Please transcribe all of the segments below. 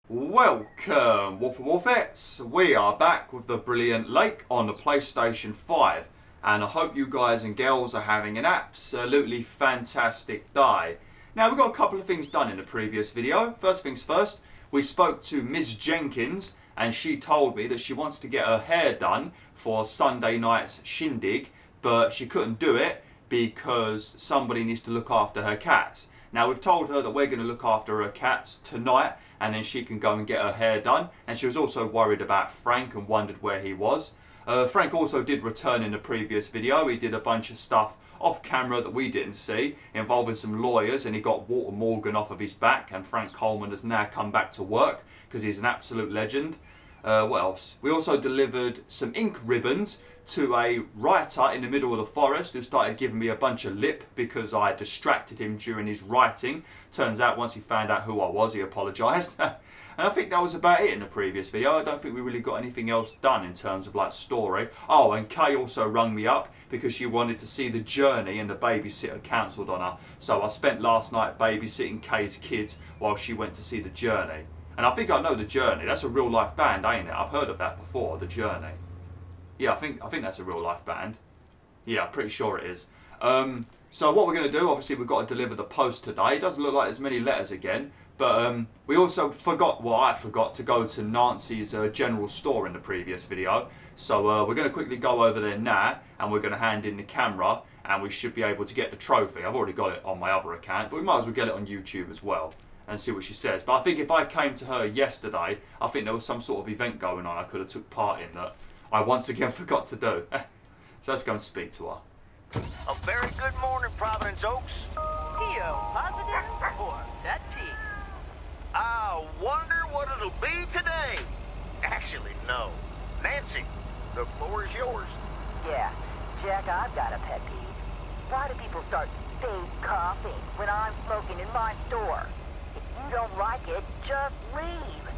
Welcome, BwolfTheWolfettes. We are back with the brilliant Lake on the PlayStation 5, and I hope you guys and girls are having an absolutely fantastic day. Now, we got a couple of things done in the previous video. First things first, we spoke to Ms Jenkins, and she told me that she wants to get her hair done for Sunday night's shindig, but she couldn't do it because somebody needs to look after her cats. Now, we've told her that we're going to look after her cats tonight, and then she can go and get her hair done. And she was also worried about Frank and wondered where he was. Frank also did return in the previous video. He did a bunch of stuff off camera that we didn't see, involving some lawyers, and he got Walter Morgan off of his back, and Frank Coleman has now come back to work because he's an absolute legend. What else? We also delivered some ink ribbons to a writer in the middle of the forest who started giving me a bunch of lip because I distracted him during his writing. Turns out once he found out who I was, he apologised. And I think that was about it in the previous video. I don't think we really got anything else done in terms of like story. Oh, and Kay also rung me up because she wanted to see The Journey and the babysitter cancelled on her. So I spent last night babysitting Kay's kids while she went to see The Journey. And I think I know The Journey. That's a real life band, ain't it? I've heard of that before, The Journey. Yeah, I think that's a real life band. Yeah, I'm pretty sure it is. So what we're going to do, obviously we've got to deliver the post today. It doesn't look like there's many letters again. But we also forgot, well, I forgot to go to Nancy's general store in the previous video. So we're going to quickly go over there now, and we're going to hand in the camera, and we should be able to get the trophy. I've already got it on my other account, but we might as well get it on YouTube as well and see what she says. But I think if I came to her yesterday, I think there was some sort of event going on I could have took part in that I once again forgot to do. So let's go and speak to her. A very good morning, Providence Oaks. P.O. positive or that P. I wonder what it'll be today. Actually, no. Nancy, the floor is yours. Yeah, Jack, I've got a pet peeve. Why do people start fake coughing when I'm smoking in my store? If you don't like it, just leave.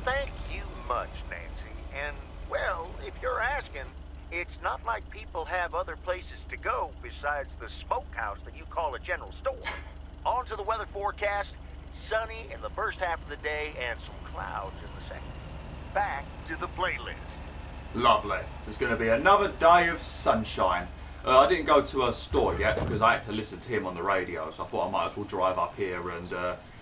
Thank you much, Nancy. And, well, if you're asking, it's not like people have other places to go besides the smokehouse that you call a general store. On to the weather forecast. Sunny in the first half of the day and some clouds in the second. Back to the playlist. Lovely. So it's going to be another day of sunshine. I didn't go to her store yet because I had to listen to him on the radio, so I thought I might as well drive up here and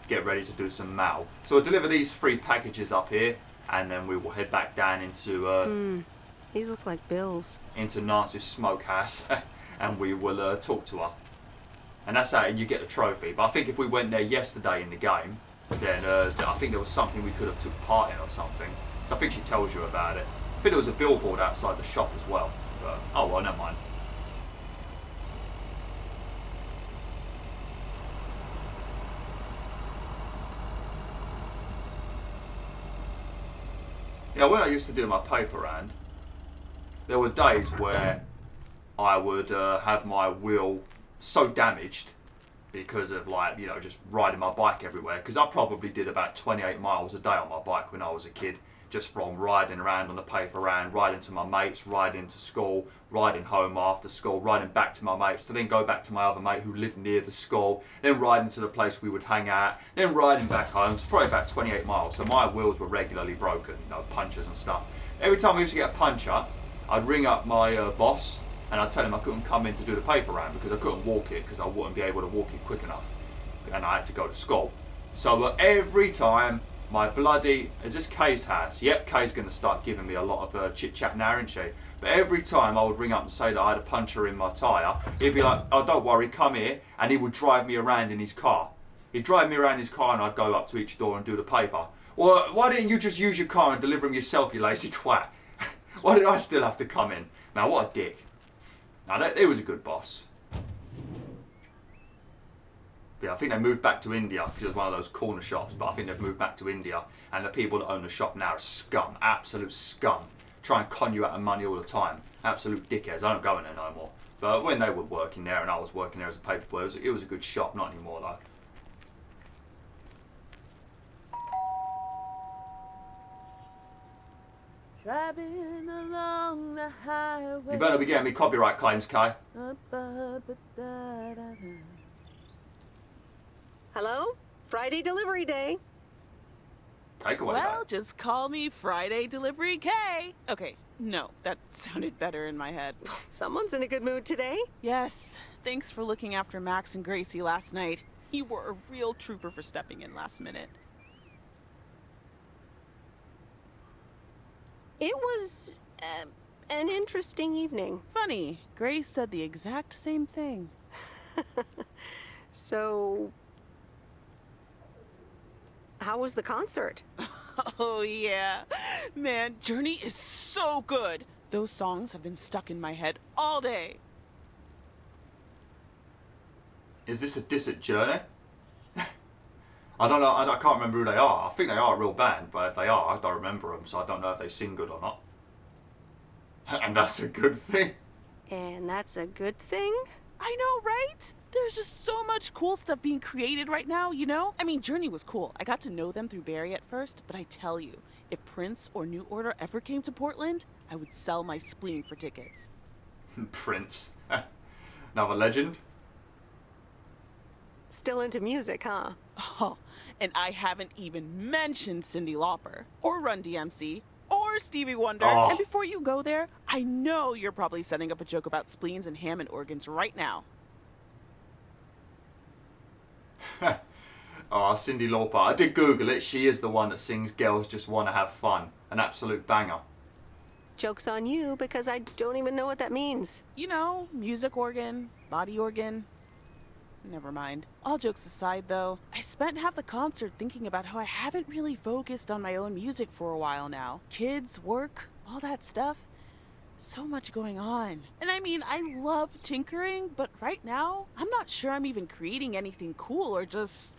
get ready to do some mail. So I'll deliver these 3 packages up here, and then we will head back down into These look like bills. into Nancy's smokehouse, and we will talk to her. And that's how you get the trophy. But I think if we went there yesterday in the game, then I think there was something we could have took part in or something. So I think she tells you about it. I think there was a billboard outside the shop as well. But, oh well, never mind. You know, when I used to do my paper round, there were days where I would have my wheel so damaged because of, like, you know, just riding my bike everywhere, because I probably did about 28 miles a day on my bike when I was a kid, just from riding around on the paper round, riding to my mates, riding to school, riding home after school, riding back to my mates, to then go back to my other mate who lived near the school, then riding to the place we would hang out, then riding back home. It's probably about 28 miles, so my wheels were regularly broken, you know, punctures and stuff. Every time I used to get a puncture, I'd ring up my boss, and I'd tell him I couldn't come in to do the paper round because I couldn't walk it, because I wouldn't be able to walk it quick enough, and I had to go to school. So every time my bloody, is this Kay's house? Yep, Kay's going to start giving me a lot of chit chat now, isn't she? But every time I would ring up and say that I had a puncture in my tyre, he'd be like, oh, don't worry, come here, and he would drive me around in his car. He'd drive me around in his car, and I'd go up to each door and do the paper. Well, why didn't you just use your car and deliver them yourself, you lazy twat? Why did I still have to come in? Now, what a dick. Now, he was a good boss. But yeah, I think they moved back to India because it was one of those corner shops, but I think they've moved back to India, and the people that own the shop now are scum, absolute scum. Try and con you out of money all the time. Absolute dickheads. I don't go in there no more. But when they were working there and I was working there as a paper boy, it was a good shop, not anymore though. Driving along the highway. You better be getting me copyright claims, Kay. Hello? Friday delivery day. takeaway Well, day. just call me Friday Delivery K. Okay, no, that sounded better in my head. Someone's in a good mood today. Yes, thanks for looking after Max and Gracie last night. You were a real trooper for stepping in last minute. It was an interesting evening. Funny, Grace said the exact same thing. So, how was the concert? Oh, yeah. Man, Journey is so good. Those songs have been stuck in my head all day. Is this a diss at Journey? I don't know. I can't remember who they are. I think they are a real band, but if they are, I don't remember them, so I don't know if they sing good or not. And that's a good thing. And that's a good thing? I know, right? There's just so much cool stuff being created right now, you know? I mean, Journey was cool. I got to know them through Barry at first, but I tell you, if Prince or New Order ever came to Portland, I would sell my spleen for tickets. Prince. Another legend. Still into music, huh? Oh, and I haven't even mentioned Cyndi Lauper, or Run DMC, or Stevie Wonder. Oh. And before you go there, I know you're probably setting up a joke about spleens and Hammond organs right now. Oh, Cyndi Lauper. I did Google it. She is the one that sings Girls Just Wanna Have Fun. An absolute banger. Joke's on you because I don't even know what that means. You know, music organ, body organ. Never mind. All jokes aside, though, I spent half the concert thinking about how I haven't really focused on my own music for a while now. Kids, work, all that stuff. So much going on. And I mean, I love tinkering, but right now, I'm not sure I'm even creating anything cool or just,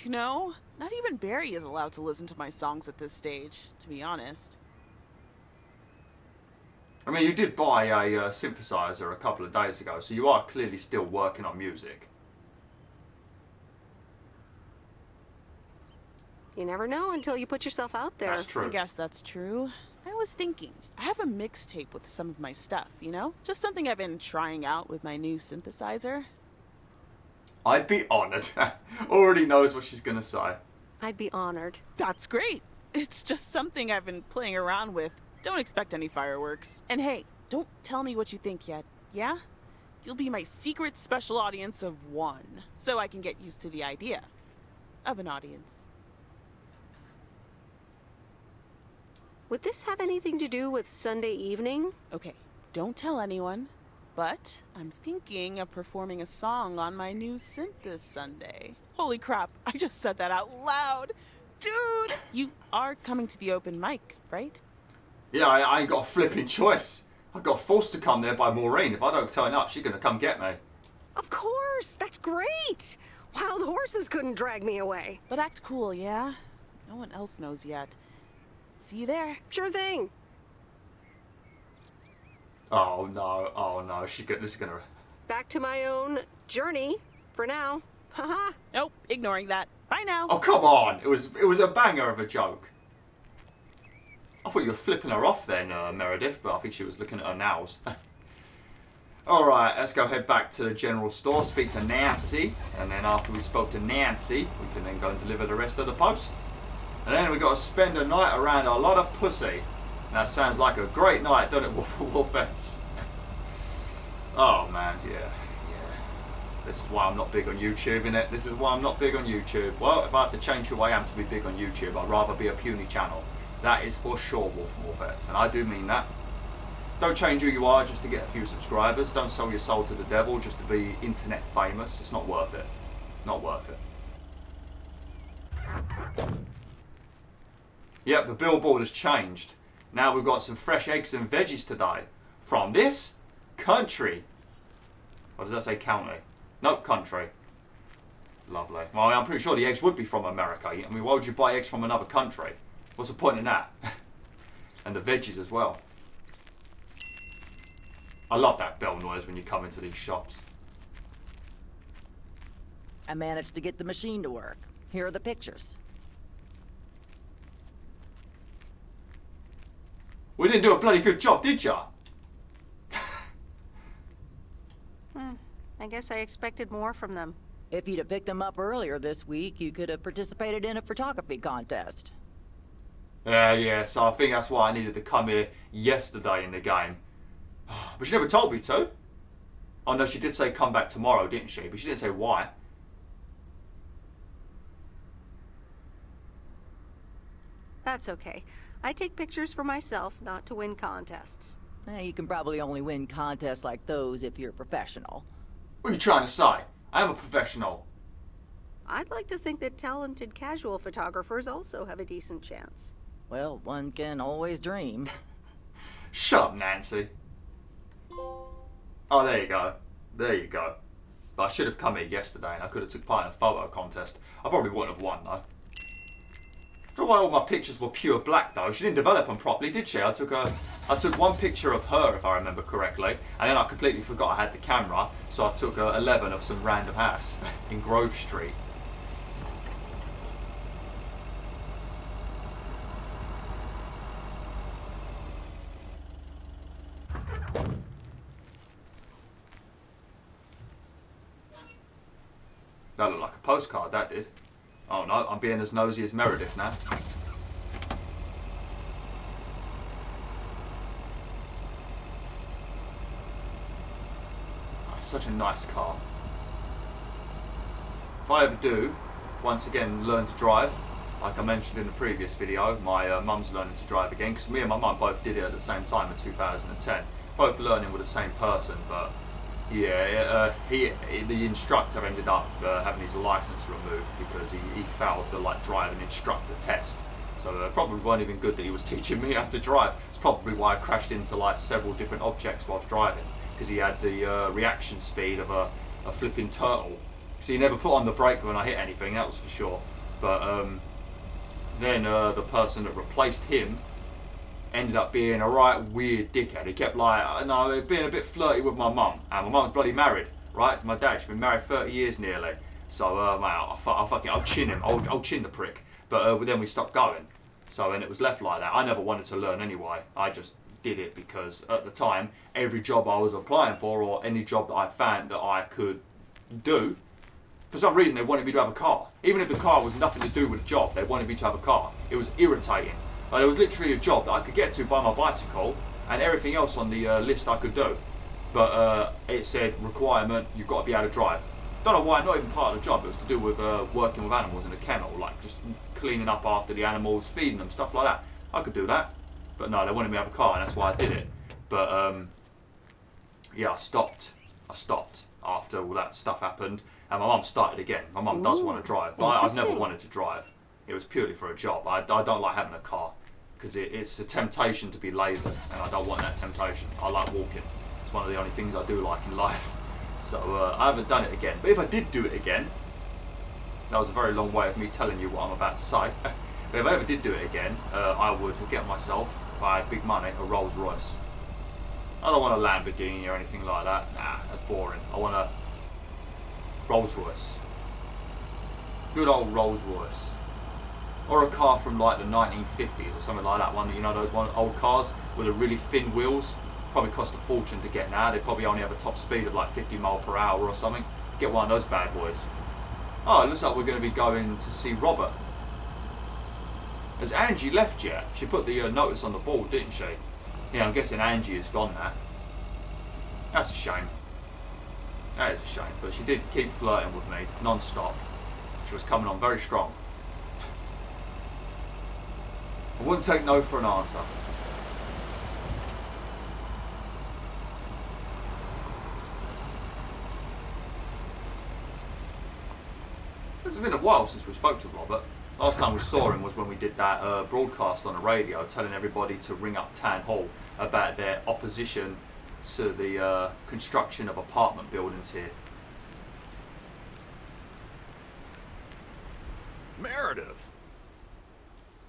you know, not even Barry is allowed to listen to my songs at this stage, to be honest. I mean, you did buy a synthesizer a couple of days ago, so you are clearly still working on music. You never know until you put yourself out there. That's I true. guess that's true. I was thinking, I have a mixtape with some of my stuff, you know? Just something I've been trying out with my new synthesizer. I'd be honoured. Already knows what she's going to say. I'd be honored. That's great. It's just something I've been playing around with. Don't expect any fireworks. And hey, don't tell me what you think yet, yeah? You'll be my secret special audience of one, so I can get used to the idea of an audience. Would this have anything to do with Sunday evening? Okay, don't tell anyone, but I'm thinking of performing a song on my new synth this Sunday. Holy crap, I just said that out loud. Dude, you are coming to the open mic, right? Yeah, I ain't got a flipping choice. I got forced to come there by Maureen. If I don't turn up, she's going to come get me. Of course! That's great! Wild horses couldn't drag me away. But act cool, yeah? No one else knows yet. See you there. Sure thing. Oh no, this is going to... Back to my own journey for now. Haha. Nope, ignoring that. Bye now. Oh, come on! It was a banger of a joke. I thought you were flipping her off then, Meredith, but I think she was looking at her nails. Alright, let's go head back to the general store, speak to Nancy, and then after we spoke to Nancy, we can then go and deliver the rest of the post. And then we got to spend a night around a lot of pussy. And that sounds like a great night, doesn't it, BwolfTheWolf? Oh man, yeah. This is why I'm not big on YouTube, innit? This is why I'm not big on YouTube. Well, if I have to change who I am to be big on YouTube, I'd rather be a puny channel. That is for sure, BwolfTheWolf, and I do mean that. Don't change who you are just to get a few subscribers. Don't sell your soul to the devil just to be internet famous. It's not worth it. Not worth it. Yep, the billboard has changed. Now we've got some fresh eggs and veggies today. From this country. Or does that say county? Nope, country. Lovely. Well, I'm pretty sure the eggs would be from America. I mean, why would you buy eggs from another country? What's the point in that? And the veggies as well. I love that bell noise when you come into these shops. I managed to get the machine to work. Here are the pictures. We didn't do a bloody good job, did ya? I guess I expected more from them. If you'd have picked them up earlier this week, you could have participated in a photography contest. Yeah, so I think that's why I needed to come here yesterday in the game. But she never told me to. Oh no, she did say come back tomorrow, didn't she? But she didn't say why. That's okay. I take pictures for myself, not to win contests. You can probably only win contests like those if you're a professional. What are you trying to say? I am a professional. I'd like to think that talented casual photographers also have a decent chance. Well, one can always dream. Shut up, Nancy. Oh, there you go. There you go. But I should have come here yesterday and I could have took part in a photo contest. I probably wouldn't have won though. I don't know why all my pictures were pure black though. She didn't develop them properly, did she? I took one picture of her, if I remember correctly, and then I completely forgot I had the camera, so I took 11 of some random house in Grove Street. That looked like a postcard, that did. Oh no, I'm being as nosy as Meredith now. Oh, such a nice car. If I ever do, once again, learn to drive, like I mentioned in the previous video, my mum's learning to drive again, because me and my mum both did it at the same time in 2010. Both learning with the same person, but yeah, the instructor ended up having his license removed because he failed the driving instructor test. So it probably wasn't even good that he was teaching me how to drive. It's probably why I crashed into several different objects whilst driving, because he had the reaction speed of a flipping turtle. So he never put on the brake when I hit anything, that was for sure. But then the person that replaced him ended up being a right weird dickhead. He kept being a bit flirty with my mum, and my mum's bloody married, right, to my dad. She's been married 30 years nearly. So I'll chin him. I'll chin the prick. But then we stopped going. So and it was left like that. I never wanted to learn anyway. I just did it because at the time, every job I was applying for, or any job that I found that I could do, for some reason they wanted me to have a car. Even if the car was nothing to do with the job, they wanted me to have a car. It was irritating. Like, it was literally a job that I could get to by my bicycle, and everything else on the list I could do. But it said requirement, you've got to be able to drive. Don't know why, not even part of the job. It was to do with working with animals in a kennel, like just cleaning up after the animals, feeding them, stuff like that. I could do that, but no, they wanted me to have a car, and that's why I did it. But yeah, I stopped after all that stuff happened, and my mum started again. My mum does want to drive, but I've never wanted to drive. It was purely for a job. I don't like having a car because it's a temptation to be lazy, and I don't want that temptation. I like walking. It's one of the only things I do like in life. So I haven't done it again. But if I did do it again, that was a very long way of me telling you what I'm about to say. But if I ever did do it again, I would get myself, if I had big money, a Rolls Royce. I don't want a Lamborghini or anything like that. Nah, that's boring. I want a Rolls Royce. Good old Rolls Royce. Or a car from like the 1950s or something like that. One, you know, those old cars with the really thin wheels. Probably cost a fortune to get now. They probably only have a top speed of like 50 mile per hour or something. Get one of those bad boys. Oh, it looks like we're going to be going to see Robert. Has Angie left yet? She put the notice on the board, didn't she? Yeah, I'm guessing Angie is gone now. That's a shame. That is a shame. But she did keep flirting with me non-stop. She was coming on very strong. I wouldn't take no for an answer. It's been a while since we spoke to Robert. Last time we saw him was when we did that broadcast on the radio telling everybody to ring up Town Hall about their opposition to the construction of apartment buildings here. Meredith!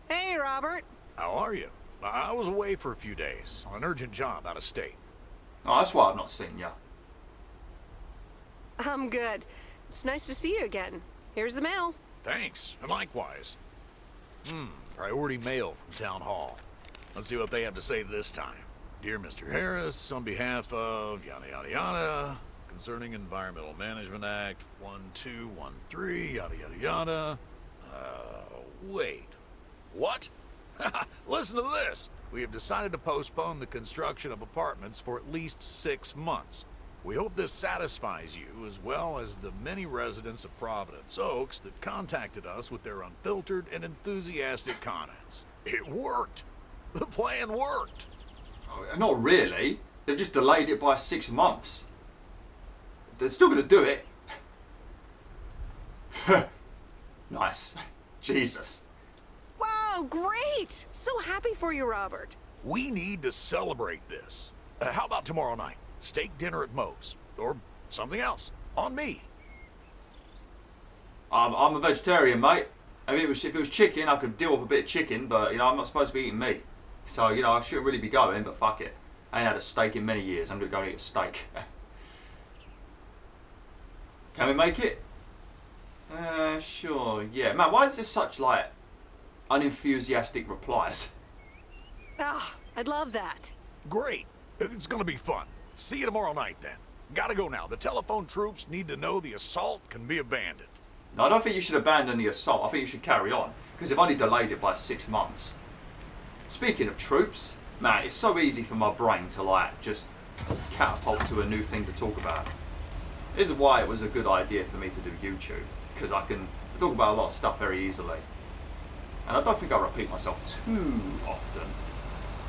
Hey, Robert. How are you? I was away for a few days on an urgent job out of state. Oh, that's why I've not seen you. I'm good. It's nice to see you again. Here's the mail. Thanks, and likewise. Priority mail from Town Hall. Let's see what they have to say this time. Dear Mr. Harris, on behalf of yada yada yada, concerning Environmental Management Act 1213, yada yada yada. Wait. What? Listen to this. We have decided to postpone the construction of apartments for at least 6 months. We hope this satisfies you as well as the many residents of Providence Oaks that contacted us with their unfiltered and enthusiastic comments. It worked. The plan worked. Oh, not really. They've just delayed it by 6 months. They're still going to do it. Nice. Jesus. Wow, great! So happy for you, Robert. We need to celebrate this. How about tomorrow night? Steak dinner at Moe's. Or something else. On me. I'm a vegetarian, mate. I mean, if it was chicken, I could deal with a bit of chicken, but, you know, I'm not supposed to be eating meat. So, you know, I shouldn't really be going, but fuck it. I ain't had a steak in many years. I'm going to go and eat a steak. Can we make it? Sure, yeah. Man, why is there such, like, unenthusiastic replies? Ah, I'd love that. Great. It's gonna be fun. See you tomorrow night, then. Gotta go now. The telephone troops need to know the assault can be abandoned. No, I don't think you should abandon the assault. I think you should carry on, because they've only delayed it by 6 months. Speaking of troops, man, it's so easy for my brain to, like, just catapult to a new thing to talk about. This is why it was a good idea for me to do YouTube, because I can talk about a lot of stuff very easily. And I don't think I repeat myself too often.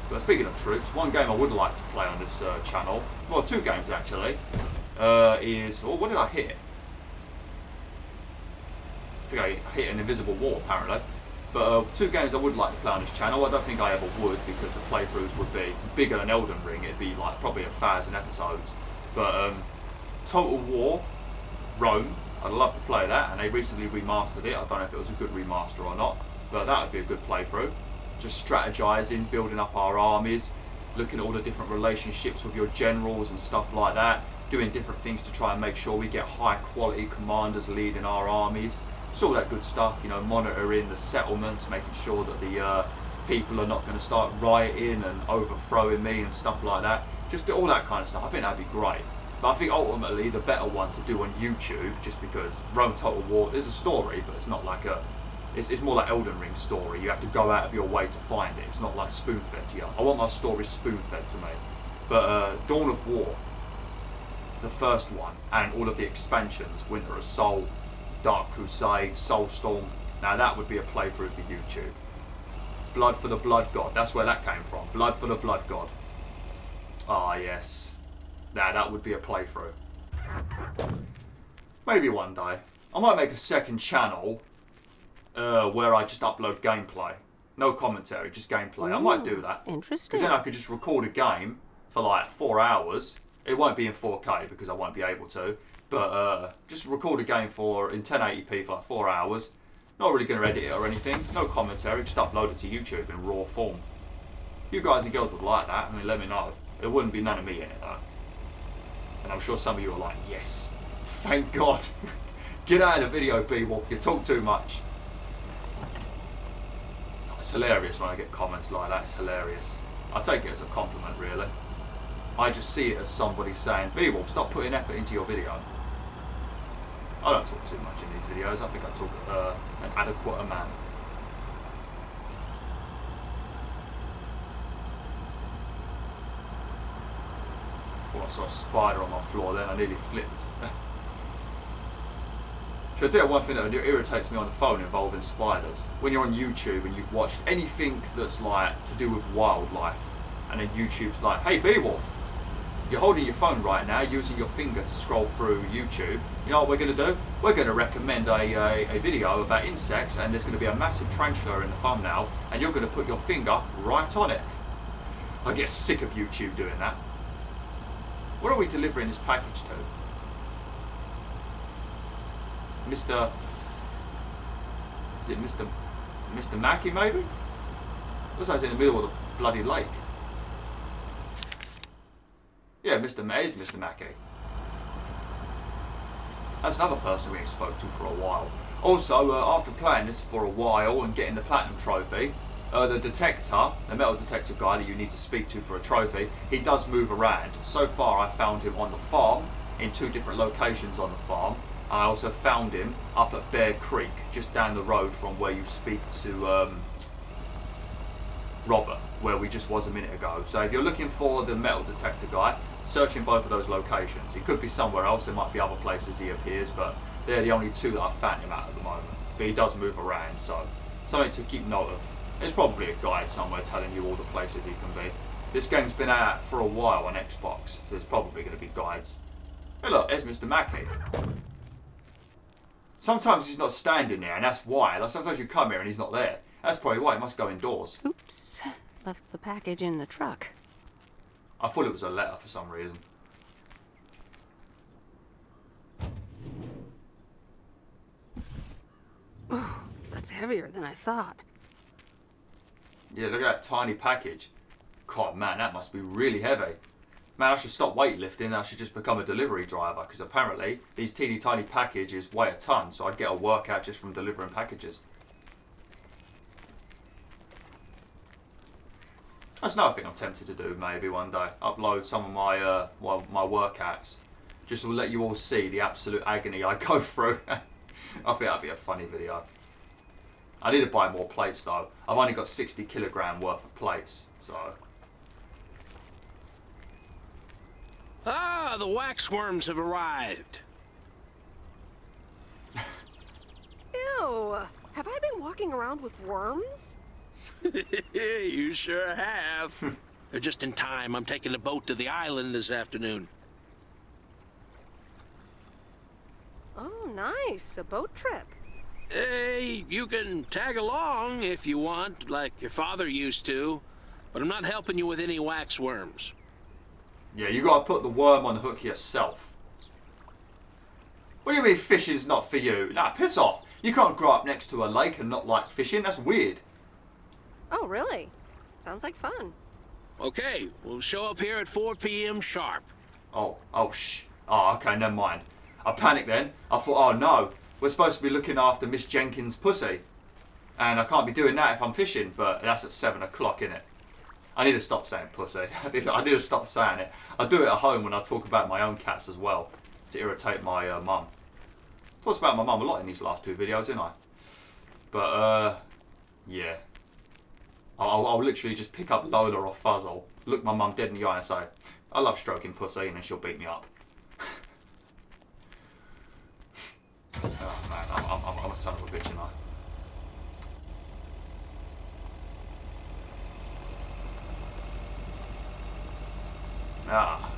But speaking of troops, one game I would like to play on this channel, well, 2 games actually, is, oh, what did I hit? I think I hit an invisible wall apparently. But 2 games I would like to play on this channel. I don't think I ever would, because the playthroughs would be bigger than Elden Ring. It'd be like probably 1,000 episodes. But Total War, Rome, I'd love to play that, and they recently remastered it. I don't know if it was a good remaster or not, but that would be a good playthrough. Just strategizing, building up our armies, looking at all the different relationships with your generals and stuff like that, doing different things to try and make sure we get high quality commanders leading our armies. It's all that good stuff, you know, monitoring the settlements, making sure that the people are not going to start rioting and overthrowing me and stuff like that. Just do all that kind of stuff. I think that'd be great. But I think ultimately the better one to do on YouTube, just because Rome Total War, there's a story, but it's not like a... It's more like Elden Ring story. You have to go out of your way to find it. It's not like spoon-fed to you. I want my stories spoon-fed to me. But Dawn of War, the first one, and all of the expansions, Winter Assault, Dark Crusade, Soulstorm, now that would be a playthrough for YouTube. Blood for the Blood God, that's where that came from. Blood for the Blood God. Ah, yes. Now that would be a playthrough. Maybe one day. I might make a second channel where I just upload gameplay. No commentary, just gameplay. I might do that. Interesting. Because then I could just record a game for like 4 hours. It won't be in 4K because I won't be able to. But just record a game in 1080p for like 4 hours. Not really going to edit it or anything. No commentary, just upload it to YouTube in raw form. You guys and girls would like that. I mean, let me know. There wouldn't be none of me in it though. And I'm sure some of you are like, yes, thank God. Get out of the video, BwolfTheWolf. You talk too much. It's hilarious when I get comments like that. It's hilarious. I take it as a compliment, really. I just see it as somebody saying, BwolfTheWolf, stop putting effort into your video. I don't talk too much in these videos. I think I talk an adequate amount. I thought I saw a spider on my floor then. I nearly flipped. Should I tell you one thing that irritates me on the phone involving spiders? When you're on YouTube and you've watched anything that's like to do with wildlife, and then YouTube's like, hey BwolfTheWolf, you're holding your phone right now, using your finger to scroll through YouTube. You know what we're going to do? We're going to recommend a video about insects, and there's going to be a massive tarantula in the thumbnail, and you're going to put your finger right on it. I get sick of YouTube doing that. What are we delivering this package to? Is it Mr Mackey maybe? Looks like it's in the middle of the bloody lake. Yeah, Mr Mackey. That's another person we ain't spoke to for a while. Also, after playing this for a while and getting the platinum trophy, the detector, the metal detector guy that you need to speak to for a trophy, he does move around. So far I found him on the farm, in 2 different locations on the farm. I also found him up at Bear Creek, just down the road from where you speak to Robert, where we just was a minute ago. So if you're looking for the metal detector guy, search in both of those locations. He could be somewhere else, there might be other places he appears, but they're the only 2 that I've found him at the moment. But he does move around, so something to keep note of. There's probably a guide somewhere telling you all the places he can be. This game's been out for a while on Xbox, so there's probably going to be guides. Hey look, there's Mr Mackey. Sometimes he's not standing there, and that's why. Like, sometimes you come here and he's not there. That's probably why he must go indoors. Oops. Left the package in the truck. I thought it was a letter for some reason. Oh, that's heavier than I thought. Yeah, look at that tiny package. God, man, that must be really heavy. Man, I should stop weightlifting. I should just become a delivery driver, because apparently these teeny tiny packages weigh a ton, so I'd get a workout just from delivering packages. That's another thing I'm tempted to do maybe one day. Upload some of my my workouts, just to let you all see the absolute agony I go through. I think that'd be a funny video. I need to buy more plates though. I've only got 60 kilogram worth of plates, so. Ah, the waxworms have arrived. Ew. Have I been walking around with worms? You sure have. They're just in time. I'm taking a boat to the island this afternoon. Oh, nice. A boat trip. Hey, you can tag along if you want, like your father used to. But I'm not helping you with any waxworms. Yeah, you gotta put the worm on the hook yourself. What do you mean fishing's not for you? Nah, piss off. You can't grow up next to a lake and not like fishing. That's weird. Oh, really? Sounds like fun. Okay, we'll show up here at 4 p.m. sharp. Oh, okay, never mind. I panicked then. I thought, oh no, we're supposed to be looking after Miss Jenkins' pussy. And I can't be doing that if I'm fishing, but that's at 7 o'clock, innit? I need to stop saying pussy. I need to stop saying it. I do it at home when I talk about my own cats as well, to irritate my mum. Talked about my mum a lot in these last 2 videos, didn't I? But, yeah. I'll literally just pick up Lola or Fuzzle, look my mum dead in the eye and say, I love stroking pussy, and then she'll beat me up. Oh man, I'm a son of a bitch, you know. Ah.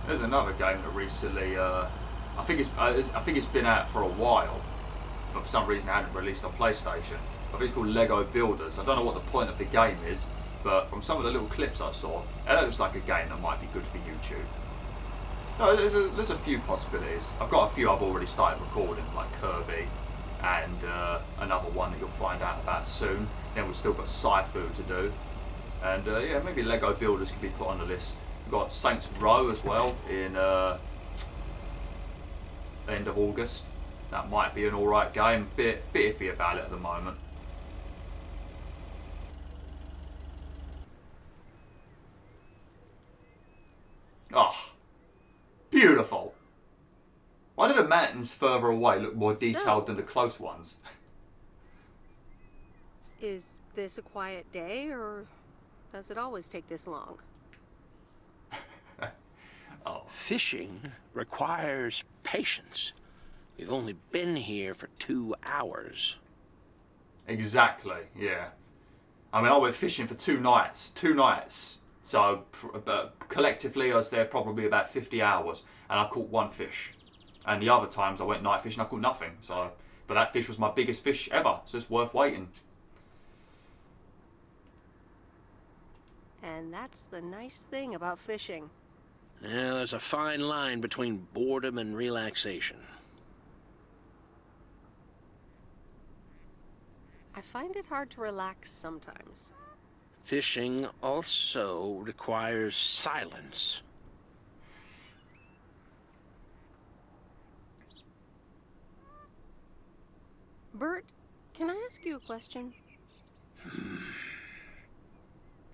There's another game that recently, I think it's been out for a while, but for some reason it hadn't released on PlayStation. I think it's called Lego Builders. I don't know what the point of the game is, but from some of the little clips I saw, it looks like a game that might be good for YouTube. No, there's a few possibilities. I've got a few I've already started recording, like Kirby, and another one that you'll find out about soon. Then we've still got Sci-Fu to do, and yeah, maybe Lego Builders could be put on the list. We've got Saints Row as well in end of August. That might be an alright game. Bit iffy about it at the moment. Ah. Oh. Beautiful. Why do the mountains further away look more detailed than the close ones? Is this a quiet day, or does it always take this long? Oh. Fishing requires patience. We've only been here for 2 hours. Exactly, yeah. I mean, I went fishing for 2 nights. 2 nights. So, collectively, I was there probably about 50 hours, and I caught 1 fish. And the other times I went night fishing, I caught nothing. So, but that fish was my biggest fish ever, so it's worth waiting. And that's the nice thing about fishing. Yeah, there's a fine line between boredom and relaxation. I find it hard to relax sometimes. Fishing also requires silence. Bert, can I ask you a question?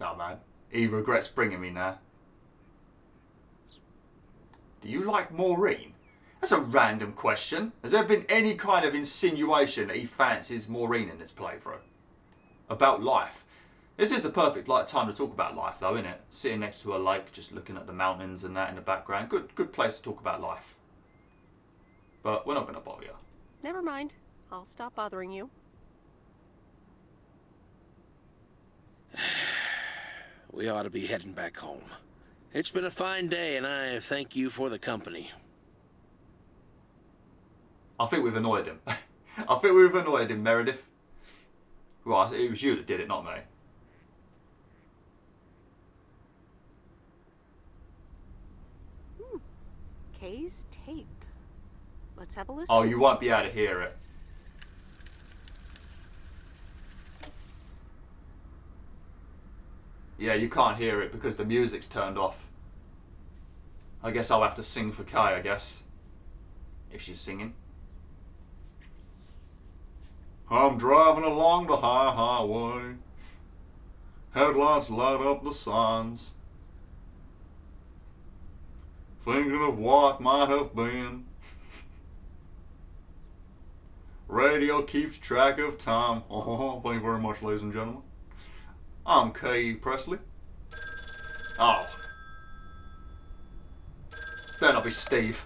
Oh man, he regrets bringing me now. Do you like Maureen? That's a random question. Has there been any kind of insinuation that he fancies Maureen in this playthrough? About life. This is the perfect time to talk about life though, isn't it? Sitting next to a lake, just looking at the mountains and that in the background. Good place to talk about life. But we're not going to bother you. Never mind. I'll stop bothering you. We ought to be heading back home. It's been a fine day, and I thank you for the company. I think we've annoyed him. I think we've annoyed him, Meredith. Well, it was you that did it, not me. Kay's tape. Let's have a listen. Oh, you won't be able to hear it. Yeah, you can't hear it because the music's turned off. I guess I'll have to sing for Kay, I guess. If she's singing. I'm driving along the highway. Headlights light up the signs. Thinking of what might have been. Radio keeps track of time. Oh, thank you very much, ladies and gentlemen. I'm Kay Presley. Oh. Better not be Steve.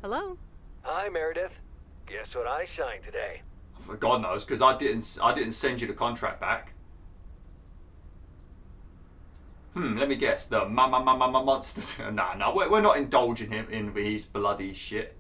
Hello? Hi, Meredith. Guess what I signed today? God knows, because I didn't send you the contract back. Let me guess. The monster. Nah, we're not indulging him in his bloody shit.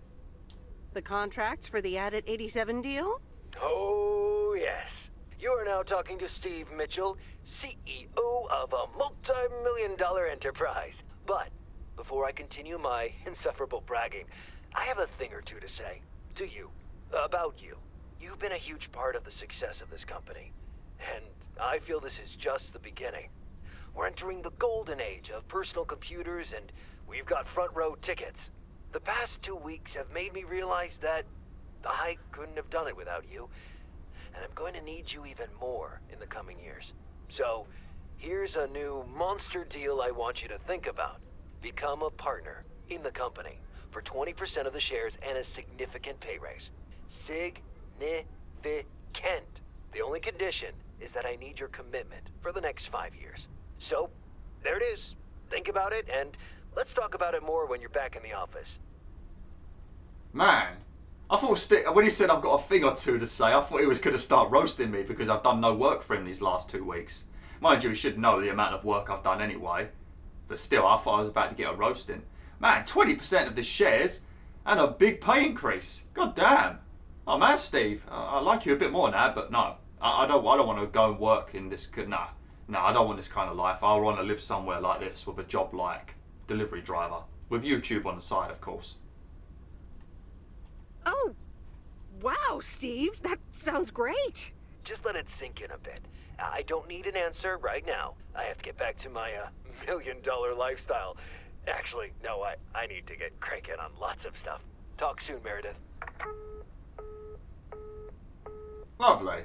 The contracts for the Addit 87 deal? Oh, yes. You are now talking to Steve Mitchell, CEO of a multi-million-dollar enterprise. But before I continue my insufferable bragging, I have a thing or two to say to you, about you. You've been a huge part of the success of this company, and I feel this is just the beginning. We're entering the golden age of personal computers, and we've got front row tickets. The past 2 weeks have made me realize that I couldn't have done it without you, and I'm going to need you even more in the coming years. So, here's a new monster deal I want you to think about. Become a partner in the company for 20% of the shares and a significant pay raise. Significant. The only condition is that I need your commitment for the next 5 years. So, there it is. Think about it, and let's talk about it more when you're back in the office. Man, I thought when he said I've got a thing or two to say, I thought he was going to start roasting me because I've done no work for him these last 2 weeks. Mind you, he should know the amount of work I've done anyway. But still, I thought I was about to get a roasting. Man, 20% of the shares and a big pay increase. God damn. Oh man, Steve, I like you a bit more now, but no. I don't want to go and work in this... No, I don't want this kind of life. I want to live somewhere like this with a job like delivery driver. With YouTube on the side, of course. Oh, wow, Steve. That sounds great. Just let it sink in a bit. I don't need an answer right now. I have to get back to my $1 million lifestyle. Actually, no, I need to get cranking on lots of stuff. Talk soon, Meredith. Lovely.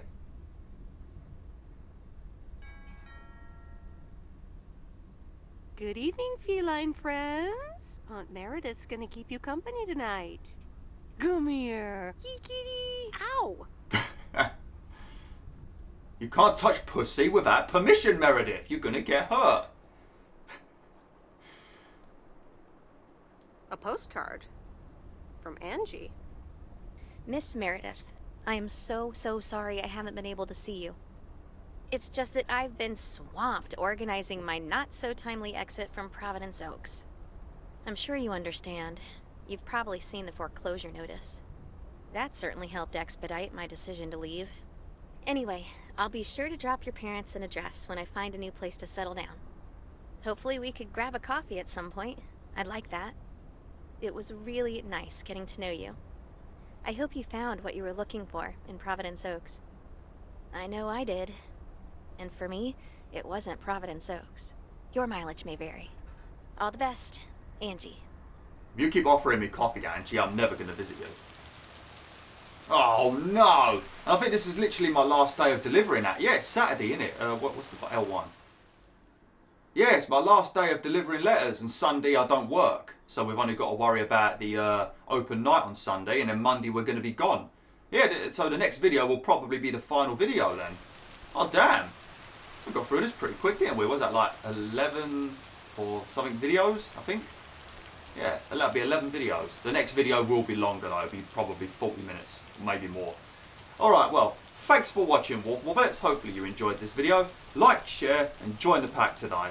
Good evening, feline friends. Aunt Meredith's gonna keep you company tonight. Come here. Kitty. Ow. You can't touch pussy without permission, Meredith. You're gonna get hurt. A postcard. From Angie. Miss Meredith, I am so sorry I haven't been able to see you. It's just that I've been swamped organizing my not-so-timely exit from Providence Oaks. I'm sure you understand. You've probably seen the foreclosure notice. That certainly helped expedite my decision to leave. Anyway, I'll be sure to drop your parents an address when I find a new place to settle down. Hopefully we could grab a coffee at some point. I'd like that. It was really nice getting to know you. I hope you found what you were looking for in Providence Oaks. I know I did. And for me, it wasn't Providence Oaks. Your mileage may vary. All the best, Angie. If you keep offering me coffee, Angie, I'm never going to visit you. Oh no! And I think this is literally my last day of delivering that. Yeah, it's Saturday, isn't it? What's the L1? Yeah, it's my last day of delivering letters, and Sunday I don't work. So we've only got to worry about the open night on Sunday, and then Monday we're going to be gone. Yeah, so the next video will probably be the final video then. Oh damn! We got through this pretty quick, didn't we? Was that like 11 or something videos, I think? Yeah, that'll be 11 videos. The next video will be longer though, it'll be probably 40 minutes, maybe more. Alright, well, thanks for watching, BwolfTheWolf. Hopefully you enjoyed this video. Like, share, and join the pack today.